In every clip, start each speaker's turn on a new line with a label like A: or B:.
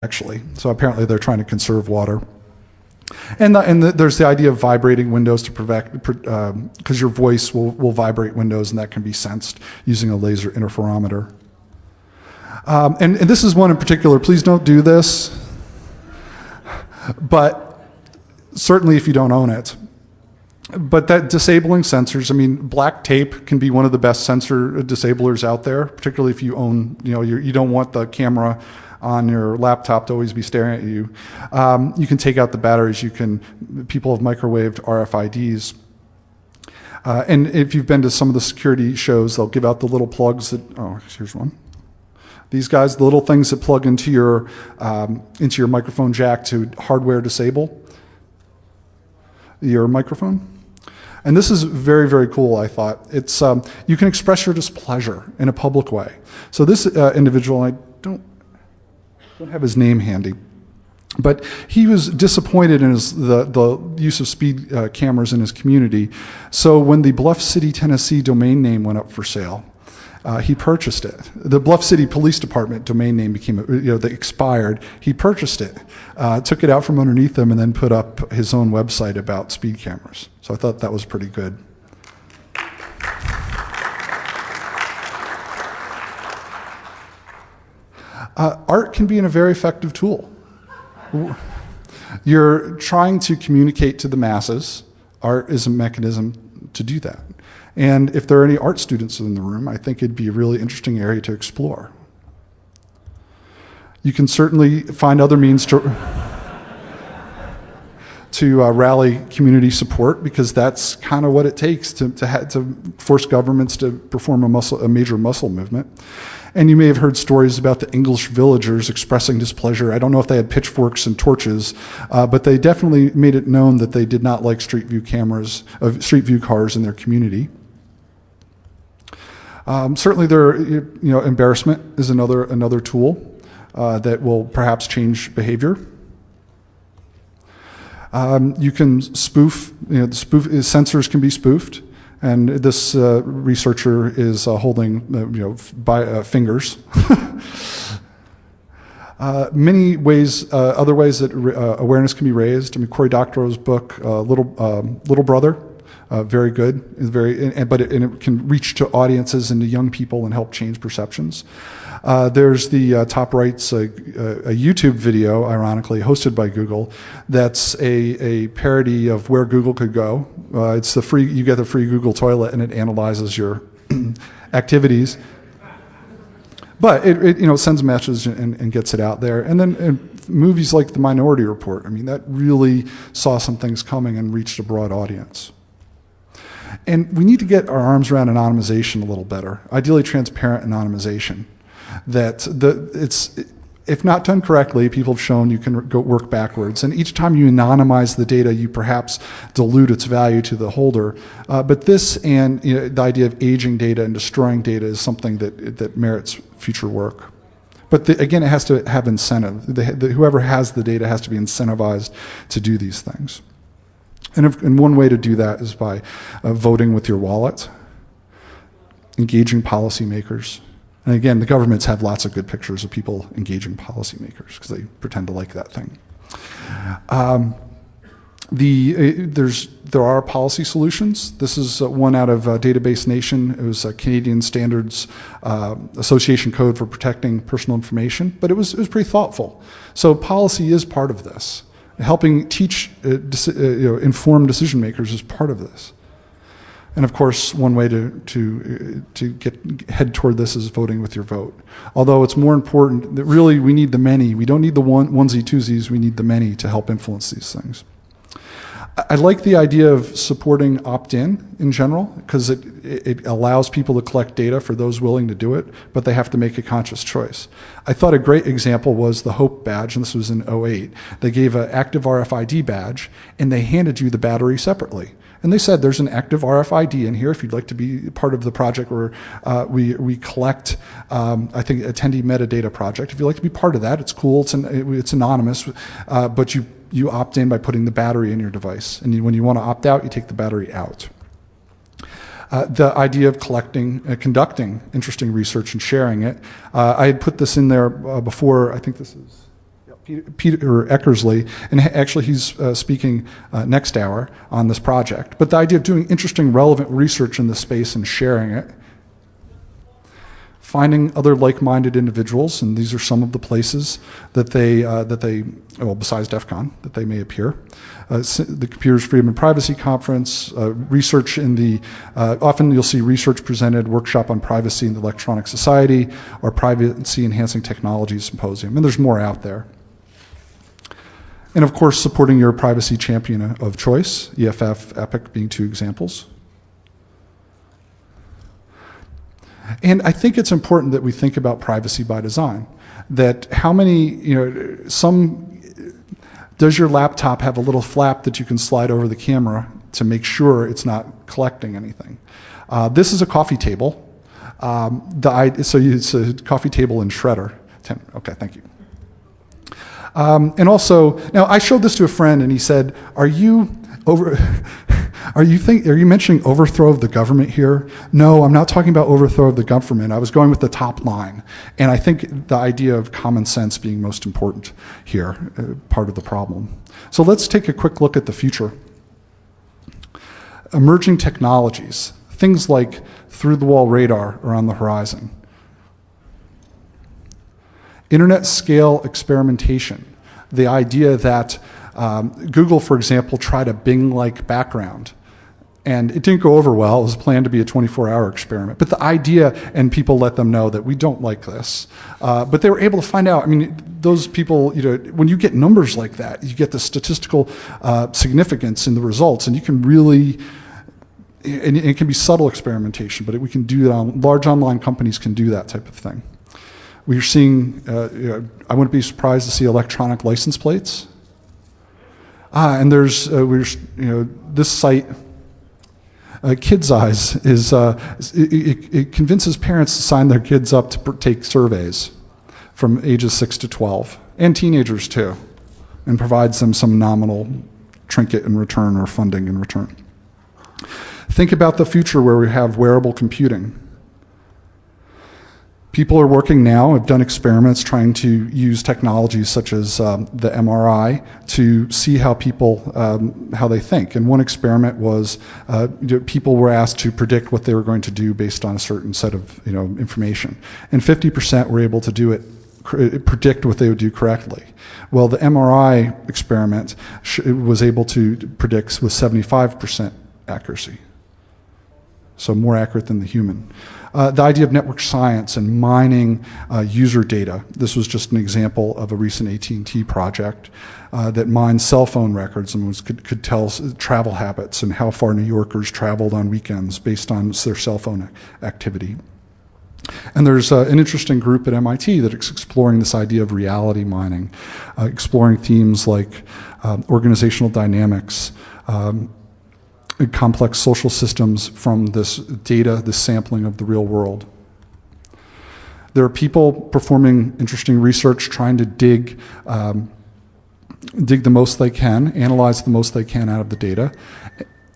A: actually. So apparently they're trying to conserve water. And there's the idea of vibrating windows to prevent, because your voice will vibrate windows, and that can be sensed using a laser interferometer. And this is one in particular. Please don't do this, but certainly if you don't own it. But that disabling sensors, I mean, black tape can be one of the best sensor disablers out there, particularly if you own, you don't want the camera on your laptop to always be staring at you. You can take out the batteries. People have microwaved RFIDs. And if you've been to some of the security shows, they'll give out the little plugs that, here's one. These guys, the little things that plug into your microphone jack to hardware disable your microphone. And this is very, very cool, I thought. It's, you can express your displeasure in a public way. So this individual, I don't have his name handy, but he was disappointed in the use of speed cameras in his community. So when the Bluff City, Tennessee domain name went up for sale, he purchased it. The Bluff City Police Department domain name became, they expired. He purchased it, took it out from underneath him, and then put up his own website about speed cameras. So I thought that was pretty good. Art can be a very effective tool. You're trying to communicate to the masses. Art is a mechanism to do that. And if there are any art students in the room, I think it'd be a really interesting area to explore. You can certainly find other means to rally community support, because that's kind of what it takes to force governments to perform a major muscle movement. And you may have heard stories about the English villagers expressing displeasure. I don't know if they had pitchforks and torches, but they definitely made it known that they did not like street view cars in their community. Certainly, embarrassment is another tool that will perhaps change behavior. You can spoof. Sensors can be spoofed. And this researcher is holding, fingers. Many ways, other ways that awareness can be raised. I mean, Cory Doctorow's book, Little Brother, very good. But it can reach to audiences and to young people and help change perceptions. There's the top right's a YouTube video, ironically, hosted by Google, that's a parody of where Google could go. It's you get the free Google toilet, and it analyzes your activities. But it sends a message and gets it out there. And then movies like The Minority Report, I mean, that really saw some things coming and reached a broad audience. And we need to get our arms around anonymization a little better, ideally transparent anonymization. If not done correctly, people have shown you can work backwards. And each time you anonymize the data, you perhaps dilute its value to the holder. But this and the idea of aging data and destroying data is something that merits future work. But again, it has to have incentive. Whoever has the data has to be incentivized to do these things. And one way to do that is by voting with your wallet, engaging policymakers. And again, the governments have lots of good pictures of people engaging policymakers because they pretend to like that thing. There are policy solutions. This is one out of Database Nation. It was a Canadian Standards Association code for protecting personal information, but it was pretty thoughtful. So policy is part of this. Helping teach informed decision makers is part of this. And of course, one way to head toward this is voting with your vote. Although it's more important that really we need the many. We don't need the onesie twosies. We need the many to help influence these things. I like the idea of supporting opt-in in general, because it allows people to collect data for those willing to do it, but they have to make a conscious choice. I thought a great example was the HOPE badge, and this was in 2008. They gave an active RFID badge, and they handed you the battery separately. And they said, there's an active RFID in here if you'd like to be part of the project where we collect, I think, attendee metadata project. If you'd like to be part of that, it's cool, it's anonymous, but you opt in by putting the battery in your device. And when you want to opt out, you take the battery out. The idea of conducting interesting research and sharing it. I had put this in there before, I think this is, Peter Eckersley, and actually he's speaking next hour on this project. But the idea of doing interesting, relevant research in this space and sharing it, finding other like-minded individuals, and these are some of the places that they well, besides DEFCON, that they may appear. The Computers, Freedom and Privacy Conference, research in the, often you'll see research presented, workshop on privacy in the electronic society, or privacy enhancing technologies symposium, and there's more out there. And of course, supporting your privacy champion of choice, EFF, EPIC being two examples. And I think it's important that we think about privacy by design. That how many, does your laptop have a little flap that you can slide over the camera to make sure it's not collecting anything? This is a coffee table. So it's a coffee table in Shredder. Tim, okay, thank you. And also, now I showed this to a friend and he said, are you mentioning overthrow of the government here? No, I'm not talking about overthrow of the government. I was going with the top line. And I think the idea of common sense being most important here, part of the problem. So let's take a quick look at the future. Emerging technologies, things like through-the-wall radar are on the horizon. Internet scale experimentation, the idea that Google, for example, tried a Bing-like background, and it didn't go over well. It was planned to be a 24-hour experiment. But the idea, and people let them know that we don't like this. But they were able to find out, I mean, those people, when you get numbers like that, you get the statistical significance in the results, and you can really, and it can be subtle experimentation, but we can do that large online companies can do that type of thing. We're seeing, I wouldn't be surprised to see electronic license plates. And there's, this site, Kids Eyes, it convinces parents to sign their kids up to take surveys from ages 6 to 12, and teenagers too, and provides them some nominal trinket in return or funding in return. Think about the future where we have wearable computing. People are working now, have done experiments trying to use technologies such as the MRI to see how people, how they think. And one experiment was people were asked to predict what they were going to do based on a certain set of information. And 50% were able to do it, predict what they would do correctly. Well, the MRI experiment was able to predict with 75% accuracy. So more accurate than the human. The idea of network science and mining user data. This was just an example of a recent AT&T project that mined cell phone records and could tell travel habits and how far New Yorkers traveled on weekends based on their cell phone activity. And there's an interesting group at MIT that is exploring this idea of reality mining, exploring themes like organizational dynamics, complex social systems from this data, this sampling of the real world. There are people performing interesting research, trying to dig the most they can, analyze the most they can out of the data.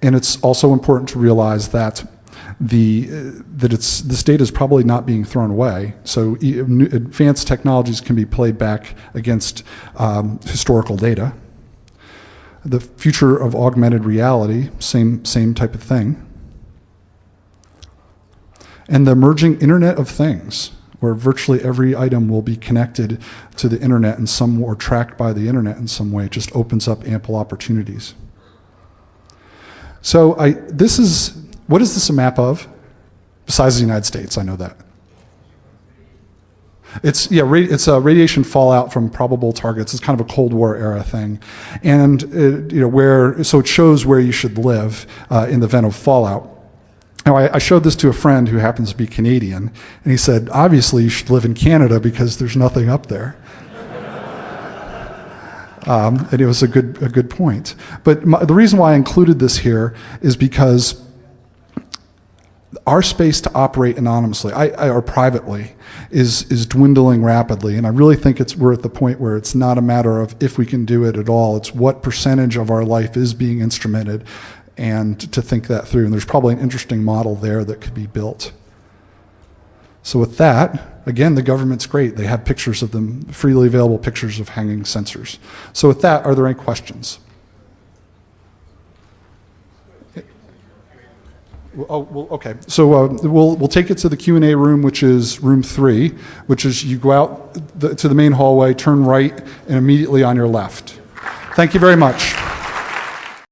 A: And it's also important to realize that this data is probably not being thrown away. So advanced technologies can be played back against historical data. The future of augmented reality, same type of thing. And the emerging Internet of Things, where virtually every item will be connected to the Internet in some or tracked by the Internet in some way, just opens up ample opportunities. So what is this a map of? Besides the United States, I know that. It's radiation fallout from probable targets. It's kind of a Cold War era thing, and so it shows where you should live in the event of fallout. Now, I showed this to a friend who happens to be Canadian, and he said, "Obviously, you should live in Canada because there's nothing up there." And it was a good point. But the reason why I included this here is because our space to operate anonymously or privately is dwindling rapidly, and I really think we're at the point where it's not a matter of if we can do it at all, it's what percentage of our life is being instrumented, and to think that through. And there's probably an interesting model there that could be built. So with that, again, the government's great. They have pictures of them, freely available pictures of hanging sensors. So with that, are there any questions? Oh, well, okay. So we'll take it to the Q&A room, which is room 3, which is you go out to the main hallway, turn right, and immediately on your left. Thank you very much.